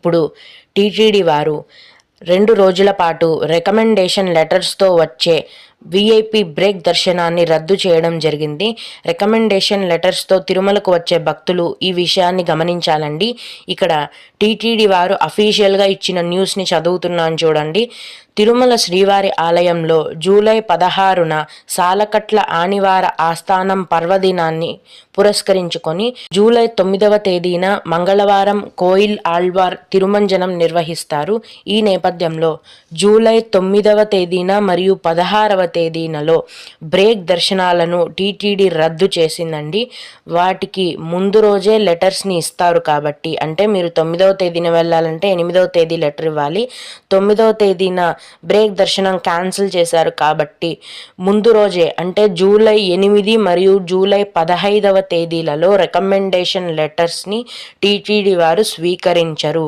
ఇప్పుడు టీటీడీ వారు 2 రోజుల పాటు రికమెండేషన్ లెటర్స్తో వచ్చే వీఐపీ బ్రేక్ దర్శనాన్ని రద్దు చేయడం జరిగింది. రికమెండేషన్ లెటర్స్తో తిరుమలకు వచ్చే భక్తులు ఈ విషయాన్ని గమనించాలండి. ఇక్కడ టీటీడీ వారు అఫీషియల్గా ఇచ్చిన న్యూస్ని చదువుతున్నాను చూడండి. తిరుమల శ్రీవారి ఆలయంలో జూలై 16న సాలకట్ల ఆనివార ఆస్థానం పర్వదినాన్ని పురస్కరించుకొని జూలై 9వ తేదీన మంగళవారం కోయిల్ ఆళ్వార్ తిరుమంజనం నిర్వహిస్తారు. ఈ నేపథ్యంలో జూలై 9వ తేదీన మరియు 16వ తేదీనలో బ్రేక్ దర్శనాలను టీటీడీ రద్దు చేసిందండి. వాటికి ముందు రోజే లెటర్స్ని ఇస్తారు కాబట్టి, అంటే మీరు 9వ తేదీన వెళ్ళాలంటే 8వ తేదీ లెటర్ ఇవ్వాలి. 9వ తేదీన బ్రేక్ దర్శనం క్యాన్సిల్ చేశారు కాబట్టి ముందు రోజే అంటే జూలై 8 మరియు జూలై 15వ తేదీలలో రికమెండేషన్ లెటర్స్ని టీటీడీ వారు స్వీకరించరు.